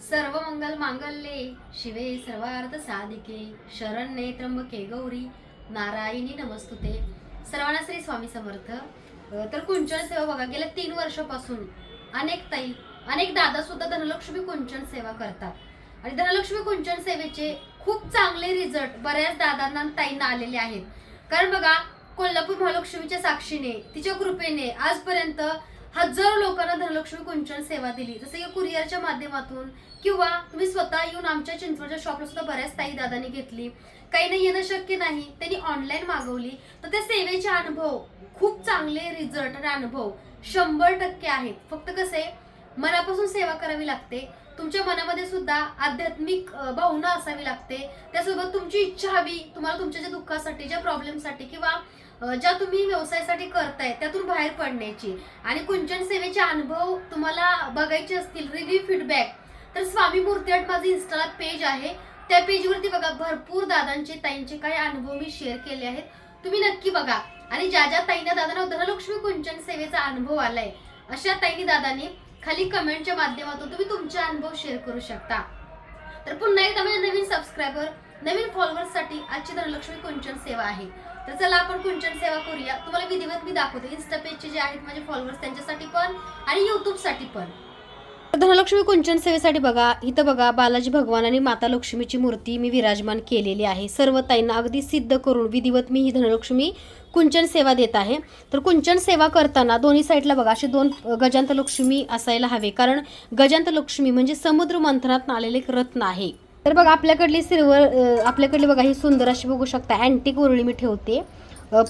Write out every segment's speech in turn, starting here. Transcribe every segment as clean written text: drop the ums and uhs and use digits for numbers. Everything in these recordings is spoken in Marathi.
सर्व मंगल मांगल्ये शिवे सर्वार्थ साधिके शरण्ये त्र्यंबके गौरी नारायणी नमस्तुते. सर्वांना श्री स्वामी समर्थ. तर कुंचन सेवा बघा, गेल्या 3 वर्षापासून अनेक ताई अनेक दादा सुद्धा धनलक्ष्मी कुंचन सेवा करतात आणि धनलक्ष्मी कुंचन सेवेचे खूप चांगले रिझल्ट बऱ्याच दादांना आणि ताईंना आलेले आहेत. कारण बघा, कोल्हापूर महालक्ष्मीच्या साक्षीने तिच्या कृपेने आजपर्यंत हजारो लोकांना धनलक्ष्मी कुंचन सेवा दिली. जसं की कुरिअरच्या माध्यमातून किंवा तुम्ही स्वतः येऊन आमच्या चिंचवडच्या शॉपला सुद्धा बऱ्याच ताई दादांनी घेतली. काहींना येणं शक्य नाही, त्यांनी ऑनलाईन मागवली. तर त्या सेवेचे अनुभव खूप चांगले रिझल्ट आणि अनुभव 100% आहेत. फक्त कसे मनापासून सेवा करावी लागते. तुमच्या मनामध्ये सुद्धा आध्यात्मिक भावना असावी लागते. त्यासोबत तुमची इच्छा हवी, तुम्हाला तुमच्या ज्या दुःखासाठी, ज्या प्रॉब्लेमसाठी किंवा ज्या तुम्ही व्यवसायासाठी करताय त्यातून बाहेर पडण्याची आणि कुंचन सेवेचे अनुभव तुम्हाला बघायचे असतील, रिव्ह्यू फीडबॅक, तर स्वामी मूर्ती आर्ट माझं इंस्टाला पेज आहे. त्या पेजवरती बघा, भरपूर दादांचे ताईंचे काही अनुभव मी शेअर केले आहेत. तुम्ही नक्की बघा. आणि ज्या ज्या ताईंना दादांना धनलक्ष्मी कुंचन सेवेचा अनुभव आलाय अशा ताईंनी दादांनी खाली कमेंटच्या माध्यमातून तुम्ही तुमचे अनुभव शेअर करू शकता. तर पुन्हा एकदा माझ्या नवीन सबस्क्रायबर, नवीन फॉलोअर्ससाठी आजची धनलक्ष्मी कुंचन सेवा आहे. तर चला आपण कुंचन सेवा करूया. तुम्हाला विधिवत मी दाखवते. इंस्टा पेजचे जे आहेत माझे फॉलोअर्स त्यांच्यासाठी पण आणि युट्यूब साठी पण. धनलक्ष्मी कुंचन सेवेसाठी बघा, इथं बघा बालाजी भगवान आणि माता लक्ष्मीची मूर्ती मी विराजमान केलेली आहे. सर्व ताईंना अगदी सिद्ध करून विधिवत मी ही धनलक्ष्मी कुंचन सेवा देत आहे. तर कुंचन सेवा करताना दोन्ही साईडला बघा असे 2 गजांत लक्ष्मी असायला हवे, कारण गजांत लक्ष्मी म्हणजे समुद्र मंथनात आलेले एक रत्न आहे. तर बघा आपल्याकडली बघा ही सुंदर अशी बघू शकता अँटिक उरळी मी ठेवते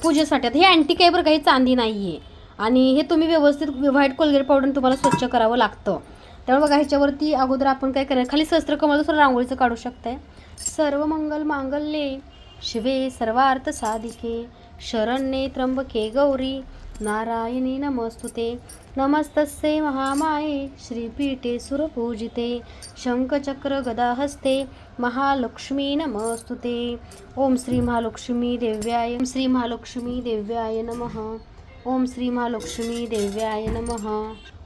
पूजेसाठी. हे अँटिक आहे बरं, काही चांदी नाहीये. आणि हे तुम्ही व्यवस्थित व्हाईट कोलगेट पावडर तुम्हाला स्वच्छ करावं लागतं. त्यामुळे बघा ह्याच्यावरती अगोदर आपण काय करायचं, खाली सहस्त्रकमळ दुसरं रांगोळीचं काढू शकताय. सर्व मंगल मांगल्ये शिवे सर्वार्थ साधिके शरण्ये त्र्यंबके गौरी नारायणी नमस्तुते. नमस्तस्ये महामाये श्रीपीठे सुरपूजिते शंखचक्र गदा हस्ते महालक्ष्मी नमस्तुते. ओम श्री महालक्ष्मी देव्याय, ओम श्री महालक्ष्मी देव्याय नमः. ओम श्री महालक्ष्मी देव्याय नमः.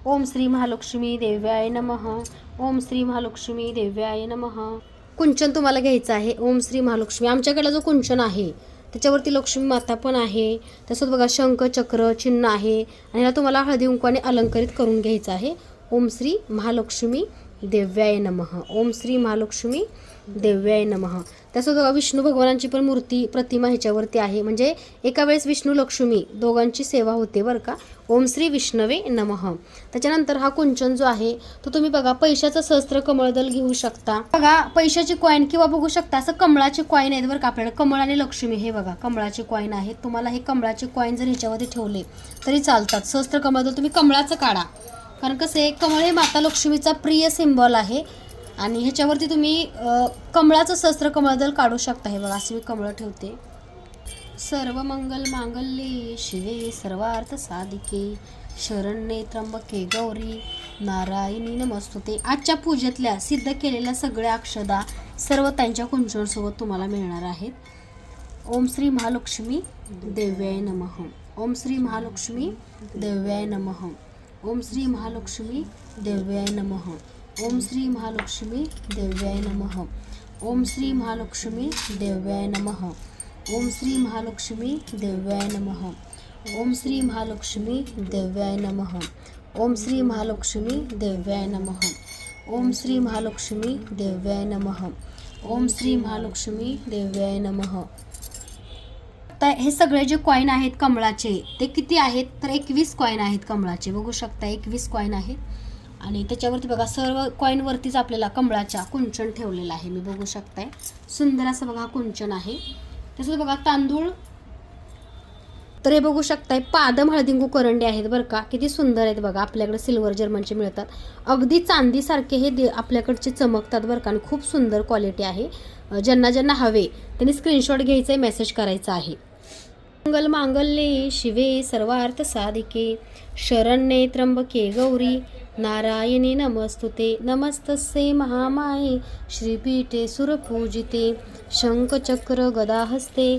ओम श्री महालक्ष्मी देव्याय नमः. ओम श्री महालक्ष्मी देव्याय नमः. कुंचन तुम्हाला घ्यायचं आहे ओम श्री महालक्ष्मी. आमच्याकडला जो कुंचन आहे त्याच्यावरती लक्ष्मी माता पण आहे. तसंच बघा शंख चक्र चिन्ह आहे आणि ह्याला तुम्हाला हळदी कुंकवाने अलंकारित करून घ्यायचं आहे. ओम श्री महालक्ष्मी देव्याय नमः. ओम श्री महालक्ष्मी देव्याय नमः. त्यासोबत बघा विष्णू भगवानांची पण मूर्ती प्रतिमा ह्याच्यावरती आहे. म्हणजे एका वेळेस विष्णू लक्ष्मी दोघांची सेवा होते बरं का. ओम श्री विष्णवे नमः. त्याच्यानंतर हा कुंचन जो आहे तो तुम्ही बघा पैशाचं सहस्त्र कमळदल घेऊ शकता. बघा पैशाची कॉईन किंवा बघू शकता असं कमळाचे कॉईन आहेत बरं का आपल्याला. कमळ आणि लक्ष्मी हे बघा कमळाचे कॉईन आहेत. तुम्हाला हे कमळाचे कॉईन जर ह्याच्यावरती ठेवले तरी चालतात. सहस्त्र कमळदल तुम्ही कमळाचं काढा, कारण कसं आहे कमळ हे माता लक्ष्मीचा प्रिय सिंबल आहे आणि ह्याच्यावरती तुम्ही कमळाचं सहस्त्र कमळदल काढू शकता. हे बघा असं मी कमळ ठेवते. सर्व मंगल मांगल्ये शिवे सर्वार्थ साधिके शरण्ये त्र्यंबके गौरी नारायणी नमस्तुते. आजच्या पूजेतल्या सिद्ध केलेल्या सगळ्या अक्षदा सर्व त्यांच्या कुंचनसोबत तुम्हाला मिळणार आहेत. ओम श्री महालक्ष्मी देव्याय नमः. ओम श्री महालक्ष्मी देव्याय नमः. ओम श्री महालक्ष्मी देव्याय नमः. ओम श्री महालक्ष्मी देव्याय नमः. ओम श्री महालक्ष्मी देव्याय नमः. ओम श्री महालक्ष्मी देव्याय नमः. ओम श्री महालक्ष्मी देव्याय नमः. ओम श्री महालक्ष्मी देव्याय नमः. ओम श्री महालक्ष्मी देव्याय नमः. ओम श्री महालक्ष्मी देव्याय नमः. तर हे सगळे जे कॉईन आहेत कमळाचे ते किती आहेत तर 21 कॉईन आहेत कमळाचे. बघू शकता 21 कॉईन आहेत आणि त्याच्यावरती बघा सर्व कॉईनवरतीच आपल्याला कमळाच्या कुंचन ठेवलेलं आहे. मी बघू शकताय सुंदर असं बघा कुंचन आहे. तसंच बघा तांदूळ, तर हे बघू शकताय पादम हळदिंगू करंडे आहेत बरं का. किती सुंदर आहेत बघा. आपल्याकडे सिल्वर जर्मनचे मिळतात. अगदी चांदीसारखे हे आपल्याकडचे चमकतात बरं का आणि खूप सुंदर क्वालिटी आहे. ज्यांना ज्यांना हवे त्यांनी स्क्रीनशॉट घ्यायचा आहे, मेसेज करायचा आहे. मंगल मांगल्ये शिवे सर्वार्थ साधिके शरण्ये त्र्यंबके गौरी नारायणी नमस्तुते. नमस्तस्ये महामाये श्रीपीठे सुरपूजिते शंखचक्र गदा हस्ते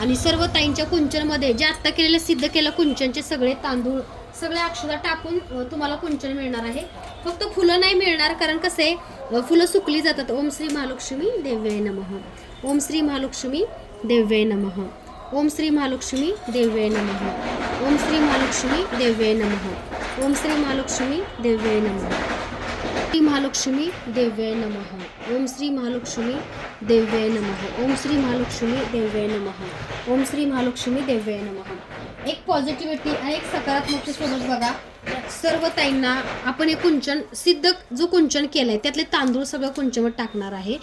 आणि सर्व ताईंच्या कुंचनमध्ये जे आत्ता केलेले सिद्ध केलं कुंचनचे सगळे तांदूळ सगळे अक्षता टाकून तुम्हाला कुंचन मिळणार आहे. फक्त फुलं नाही मिळणार, कारण कसं आहे फुलं सुकली जातात. ओम श्री महालक्ष्मी देव्ये नमः. ओम श्री महालक्ष्मी देव्ये नमः. ओम श्री महालक्ष्मी देव्ये नमः. ओम श्री महालक्ष्मी देव्ये नमः. ओम श्री महालक्ष्मी देव्ये नमः. श्री महालक्ष्मी देव्ये नमः. ओम श्री महालक्ष्मी देव्ये नमः. ओम श्री महालक्ष्मी देव्ये नमः. ओम श्री महालक्ष्मी देव्ये नमः. एक पॉझिटिव्हिटी आणि एक सकारात्मक सोबत बघा सर्व ताईंना आपण हे कुंचन सिद्ध जो कुंचन केलंय त्यातले तांदूळ सगळं कुंचनवर टाकणार आहे.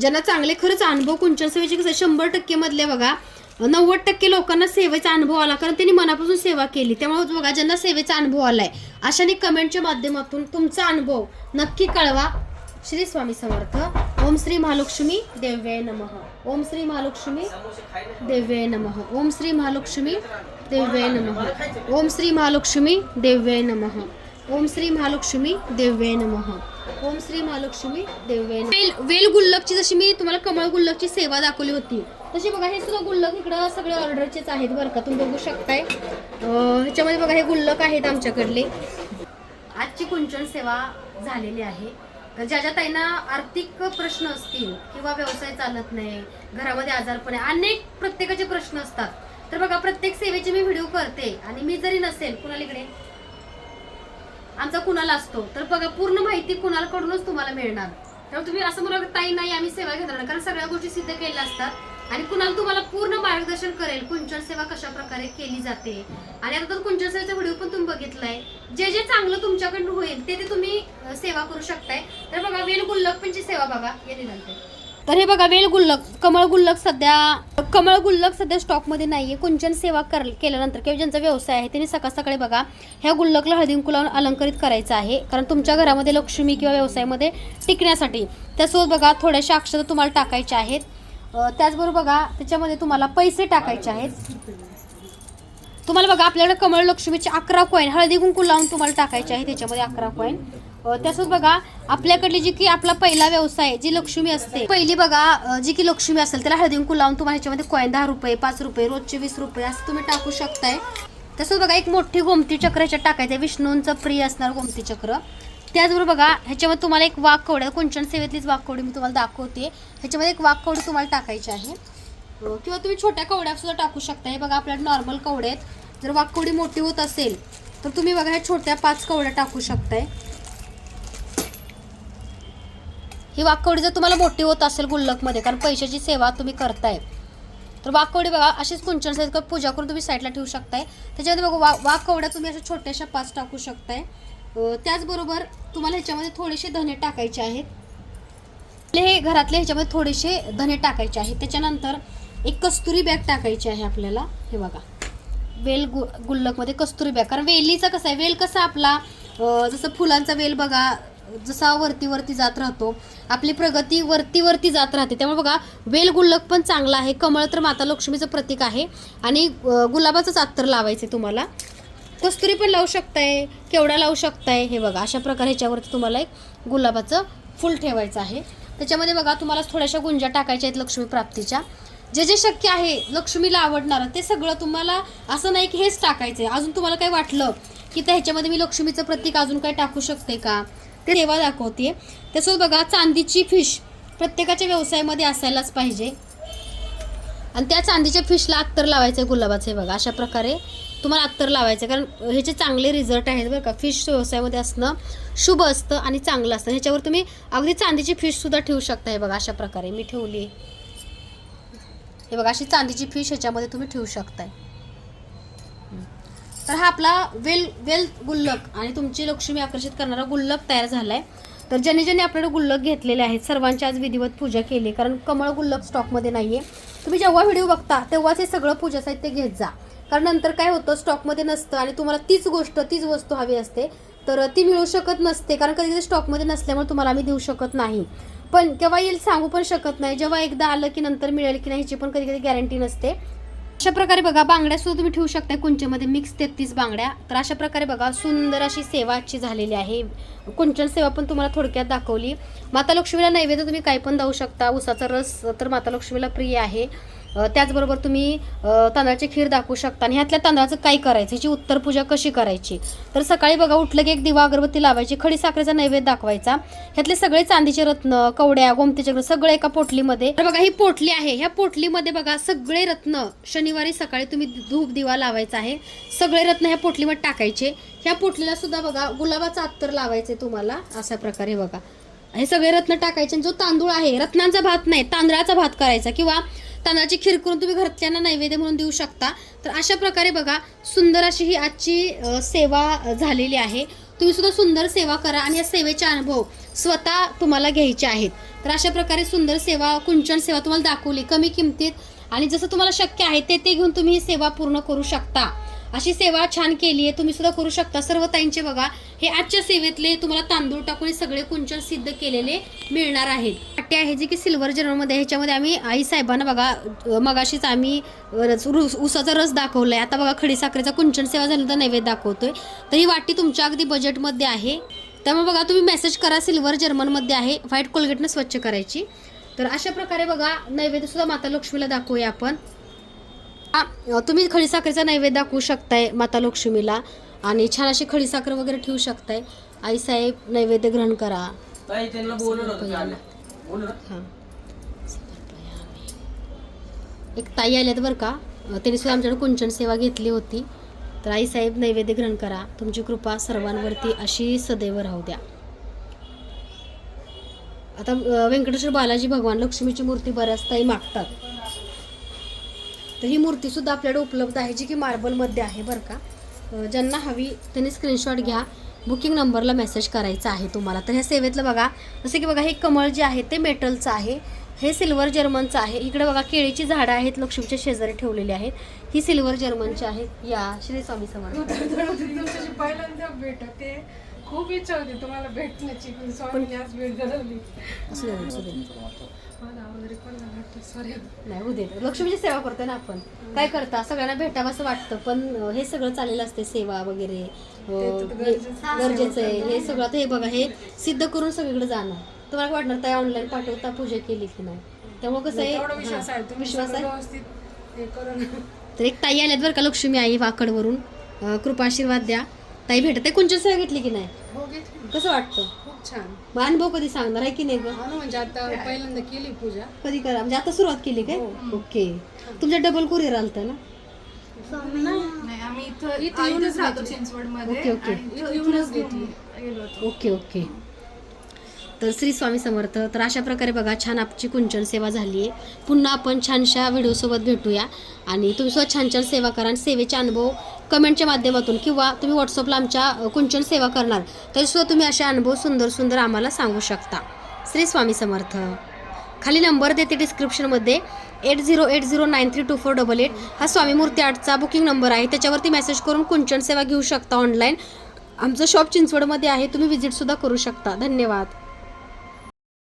ज्यांना चांगले खरंच अनुभव कुंचन सेवेचे कसं 100% मधले बघा 90% लोकांना सेवेचा अनुभव आला, कारण त्यांनी मनापासून सेवा केली. त्यामुळे बघा ज्यांना सेवेचा अनुभव आलाय अशाने कमेंटच्या माध्यमातून तुमचा अनुभव नक्की कळवा. श्री स्वामी समर्थ. ओम श्री महालक्ष्मी देव्ये नमः. ओम श्री महालक्ष्मी देव्ये नमः. ओम श्री महालक्ष्मी देव्ये नमः. ओम श्री महालक्ष्मी देव्ये नमः. ओम श्री महालक्ष्मी देव्ये नमः. ओम श्री महालक्ष्मी देव्ये नमः. वेल गुल्लकची जशी मी तुम्हाला कमळ गुल्लकची सेवा दाखवली होती तशी बघा हे सुद्धा गुल्लक इकडं सगळे ऑर्डरचेच आहेत बरं का, तुम्ही बघू शकताय. ह्याच्यामध्ये बघा हे गुल्लक आहेत आमच्याकडले. आजची कुंचन सेवा झालेली आहे. ज्या ज्या ताईंना आर्थिक प्रश्न असतील किंवा व्यवसाय चालत नाही, घरामध्ये आजारपण आहे, अनेक प्रत्येकाचे प्रश्न असतात, तर बघा प्रत्येक सेवेचे मी व्हिडिओ करते. आणि मी जरी नसेल कुणालीकडे आमचा कुणाला असतो तर बघा पूर्ण माहिती कुणाकडूनच तुम्हाला मिळणार. तर तुम्ही असं म्हणा ताई नाही आम्ही सेवा घेणार, कारण सगळ्या गोष्टी सिद्ध केलेल्या असतात आणि कुणाला तुम्हाला पूर्ण मार्गदर्शन करेल कुंचन सेवा कशा प्रकारे केली जाते. आणि आता तर कुंचन सेवेचा व्हिडिओ पण तुम्ही बघितलाय. जे जे चांगलं तुमच्याकडून होईल ते तुम्ही सेवा करू शकताय. तर बघा वेल गुल्लक पणची सेवा बघा हे निघालते. तर हे बघा वेल गुल्लक कमळ गुल्लक सध्या स्टॉकमध्ये नाहीये. कुंचन सेवा केल्यानंतर किंवा ज्यांचा व्यवसाय आहे त्यांनी सकाळ सकाळी बघा ह्या गुल्लकला हळदी कुंकू लावून अलंकारित करायचं आहे, कारण तुमच्या घरामध्ये लक्ष्मी किंवा व्यवसायामध्ये टिकण्यासाठी. त्यासोबत बघा थोड्याशा अक्षता तुम्हाला टाकायच्या आहेत. त्याचबरोबर बघा त्याच्यामध्ये तुम्हाला पैसे टाकायचे आहेत. तुम्हाला बघा आपल्याकडे कमळ लक्ष्मीचे 11 कॉईन हळदी कुंकू लावून तुम्हाला टाकायचे आहे, त्याच्यामध्ये 11 कॉईन. त्यासोबत बघा आपल्याकडली जी की आपला पहिला व्यवसाय जी लक्ष्मी असते पहिली बघा जी की लक्ष्मी असेल त्याला हळदी कुंकू लावून तुम्हाला ह्याच्यामध्ये कॉईन 10 रुपये 5 रुपये रोजचे 20 रुपये असं तुम्ही टाकू शकताय. तसंच बघा एक मोठी गोमती चक्र ह्याच्यात टाकायचं, विष्णूंचं प्रिय असणार गोमती चक्र. त्याचबरोबर बघा ह्याच्यामध्ये तुम्हाला एक वाघ कवड्या कुंचन सेवेतलीच वाघ कवडी मी तुम्हाला दाखवते. ह्याच्यामध्ये एक वाघ कवडी तुम्हाला टाकायची आहे, किंवा तुम्ही छोट्या कवड्या सुद्धा टाकू शकता. हे बघा आपल्याला नॉर्मल कवड्या आहेत. जर वाघ कवडी मोठी होत असेल तर तुम्ही बघा ह्या छोट्या 5 कवड्या टाकू शकताय. ही वाघकवडी जर तुम्हाला मोठी होत असेल गुल्लकमध्ये, कारण पैशाची सेवा तुम्ही करताय, तर वाघकवडी बघा अशीच कुंचन सेवेत पूजा करून तुम्ही साईडला ठेवू शकताय. त्याच्यामध्ये बघा वाघकवड्या तुम्ही अशा छोट्याशा 5 टाकू शकताय. त्याचबरोबर तुम्हाला ह्याच्यामध्ये थोडेसे धने टाकायचे आहेत. हे घरातले ह्याच्यामध्ये थोडेसे धने टाकायचे आहेत. त्याच्यानंतर एक कस्तुरी बॅग टाकायची आहे आपल्याला. हे बघा वेल गुल्लकमध्ये कस्तुरी बॅग, कारण वेलीचा कसा आहे वेल कसा आपला जसं फुलांचा वेल बघा जसा वरती जात राहतो, आपली प्रगती वरती जात राहते. त्यामुळे बघा वेल गुल्लक पण चांगला आहे. कमळ तर माता लक्ष्मीचं प्रतीक आहे आणि गुलाबाचंच अत्तर लावायचं तुम्हाला. कस्तुरी पण लावू शकताय, केवढा लावू शकताय. हे बघा अशा प्रकारे ह्याच्यावरती तुम्हाला एक गुलाबाचं फुल ठेवायचं आहे. त्याच्यामध्ये बघा तुम्हाला थोड्याशा गुंजा टाकायच्या आहेत लक्ष्मी प्राप्तीच्या. जे जे शक्य आहे लक्ष्मीला आवडणारं ते सगळं तुम्हाला, असं नाही की हेच टाकायचं आहे. अजून तुम्हाला काय वाटलं की त्या ह्याच्यामध्ये मी लक्ष्मीचं प्रतीक अजून काय टाकू शकते का ते सेवा दाखवते. त्यासोबत बघा चांदीची फिश प्रत्येकाच्या व्यवसायामध्ये असायलाच पाहिजे आणि त्या चांदीच्या फिशला अत्तर लावायचं आहे गुलाबाचं. हे बघा अशा प्रकारे तुम्हाला अत्तर लावायचं, कारण ह्याचे चांगले रिझल्ट आहेत बरं का. फिश व्यवसायामध्ये असणं शुभ असतं आणि चांगलं असतं. ह्याच्यावर तुम्ही अगदी चांदीची फिशसुद्धा ठेवू शकता. हे बघा अशा प्रकारे मी ठेवली. हे बघा अशी चांदीची फिश ह्याच्यामध्ये तुम्ही ठेवू शकताय. तर हा आपला वेल गुल्लक आणि तुमची लक्ष्मी आकर्षित करणारा गुल्लक तयार झाला आहे. तर ज्यांनी आपल्याकडे गुल्लक घेतलेले आहेत सर्वांची आज विधिवत पूजा केली, कारण कमळ गुल्लक स्टॉकमध्ये नाही आहे. तुम्ही जेव्हा व्हिडिओ बघता तेव्हाच हे सगळं पूजा साहित्य घेत जा, कारण नंतर काय होतं स्टॉकमध्ये नसतं आणि तुम्हाला तीच वस्तू हवी असते तर ती मिळू शकत नसते, कारण कधी कधी स्टॉकमध्ये नसल्यामुळे तुम्हाला आम्ही देऊ शकत नाही. पण केव्हा येईल सांगू पण शकत नाही. जेव्हा एकदा आलं की नंतर मिळेल की नाही ह्याची पण कधी कधी गॅरंटी नसते. अशा प्रकारे बघा बांगड्या सुद्धा तुम्ही ठेवू शकता कुंचनमध्ये, मिक्स 33 बांगड्या. तर अशा प्रकारे बघा सुंदर अशी सेवा आजची झालेली आहे. कुंचन सेवा पण तुम्हाला थोडक्यात दाखवली. माता लक्ष्मीला नैवेद्य तुम्ही काही पण देऊ शकता. उसाचा रस तर माता लक्ष्मीला प्रिय आहे. त्याचबरोबर तुम्ही तांदळाची खीर दाखवू शकता. आणि ह्यातल्या तांदळाचं काय करायचं, ह्याची उत्तर पूजा कशी करायची, तर सकाळी बघा उठलं की एक दिवा अगरबत्ती लावायची, खडी साखरेचा नैवेद्य दाखवायचा. ह्यातले सगळे चांदीचे रत्न, कवड्या, गोमतीचे सगळे एका पोटलीमध्ये. तर बघा ही पोटली आहे, ह्या पोटलीमध्ये बघा सगळे रत्न शनिवारी सकाळी तुम्ही धूप दिवा लावायचा आहे. सगळे रत्न ह्या पोटलीमध्ये टाकायचे. ह्या पोटलीला सुद्धा बघा गुलाबाचा अत्तर लावायचे तुम्हाला अशा प्रकारे बघा. हे सगळे रत्न टाकायचे. जो तांदूळ आहे, रत्नांचा भात नाही तांदळाचा भात करायचा, किंवा तांदळाची खीर करून तुम्ही घरच्यांना नैवेद्य म्हणून देऊ शकता. तर अशा प्रकारे बघा सुंदर अशी ही आजची सेवा झालेली आहे. तुम्ही सुद्धा सुंदर सेवा करा आणि या सेवेचे अनुभव स्वतः तुम्हाला घ्यायचे आहेत. तर अशा प्रकारे सुंदर सेवा, कुंचन सेवा तुम्हाला दाखवली कमी किमतीत, आणि जसं तुम्हाला शक्य आहे ते घेऊन तुम्ही ही सेवा पूर्ण करू शकता. अशी सेवा छान केली आहे, तुम्ही सुद्धा करू शकता. सर्व ताईंचे बघा हे आजच्या सेवेतले तुम्हाला तांदूळ टाकून सगळे कुंचन सिद्ध केलेले मिळणार आहेत. वाटी आहे जी की सिल्वर जर्मनमध्ये, ह्याच्यामध्ये आम्ही आई साहेबांना बघा मगाशीच आम्ही उसाचा रस दाखवलाय. आता बघा खडी साखरेचा कुंचन सेवा झाल्यानंतर नैवेद्य दाखवतोय. तर ही वाटी तुमच्या अगदी बजेटमध्ये आहे. त्यामुळे बघा तुम्ही मेसेज करा, सिल्वर जर्मनमध्ये आहे, व्हाईट कोलगेटनं स्वच्छ करायची. तर अशा प्रकारे बघा नैवेद्य सुद्धा माता लक्ष्मीला दाखवूया आपण. तुम्ही खडीसाखरेचा नैवेद्य दाखवू शकताय माता लक्ष्मीला, आणि छान अशी खडीसाखर वगैरे ठेवू शकताय. आई साहेब नैवेद्य ग्रहण करा. एक ताई आल्यात बरं का, त्यांनी सुद्धा आमच्याकडे कुंचन सेवा घेतली होती. तर आई साहेब नैवेद्य ग्रहण करा. तुमची कृपा सर्वांवरती अशी सदैव राहू द्या. आता व्यंकटेश्वर बालाजी भगवान लक्ष्मीची मूर्ती बऱ्याच ताई मागतात. तर ही मूर्ती सुद्धा आपल्याकडे उपलब्ध आहे जी की मार्बलमध्ये आहे बरं का. ज्यांना हवी त्यांनी स्क्रीनशॉट घ्या. बुकिंग नंबरला मेसेज करायचा आहे तुम्हाला. तर ह्या सेवेतलं बघा जसं की बघा हे कमळ जे आहे ते मेटलचं आहे, हे सिल्वर जर्मनचं आहे. इकडे बघा केळीची झाडं आहेत लक्ष्मीच्या शेजारी ठेवलेली आहेत, ही सिल्वर जर्मनची आहेत. या श्री स्वामी समर्थ. पहिल्यांदा भेट होते, खूप इच्छा होती तुम्हाला भेटण्याची, पण स्वामींनी आज भेट घडवली. नाही उद्या लक्ष्मीची सेवा करतोय ना आपण, काय करता सगळ्यांना भेटावं असं वाटतं, पण हे सगळं चाललेलं असते सेवा वगैरे गरजेचं आहे. हे सगळं आता हे बघा हे सिद्ध करून सगळीकडे जाणं. तुम्हाला वाटणार त्या ऑनलाईन पाठवता पूजा केली की नाही, त्यामुळे कसं आहे विश्वास आहे. तर एक ताई आल्यात बरं का लक्ष्मी आई वाकडवरून, कृपा आशीर्वाद द्या. ताई भेटत आहे. कुंचन सेवा घेतली की नाही, कसं वाटतं? खूप छान. मग अनुभव कधी सांगणार आहे की नाही गं? म्हणजे आता पहिल्यांदा केली पूजा. कधी करा म्हणजे आता सुरुवात केली काय? ओके. तुमच्या डबल कुरिअर आलतं ना? नाही आम्ही इथं येऊनच राहतो चिंचवडमध्ये. Okay okay. तर श्री स्वामी समर्थ. तर अशा प्रकारे बघा छान आमची कुंचन सेवा झाली आहे. पुन्हा आपण छानशा व्हिडिओसोबत भेटूया, आणि तुम्ही सुद्धा छान छान सेवा करा. आणि सेवेचे अनुभव कमेंटच्या माध्यमातून किंवा तुम्ही व्हॉट्सअपला आमच्या कुंचन सेवा करणार तरीसुद्धा तुम्ही असे अनुभव सुंदर सुंदर आम्हाला सांगू शकता. श्री स्वामी समर्थ. खाली नंबर देते डिस्क्रिप्शनमध्ये 8080932488. हा स्वामी मूर्ती आर्टचा बुकिंग नंबर आहे. त्याच्यावरती मेसेज करून कुंचन सेवा घेऊ शकता ऑनलाईन. आमचं शॉप चिंचवडमध्ये आहे, तुम्ही व्हिजिटसुद्धा करू शकता. धन्यवाद.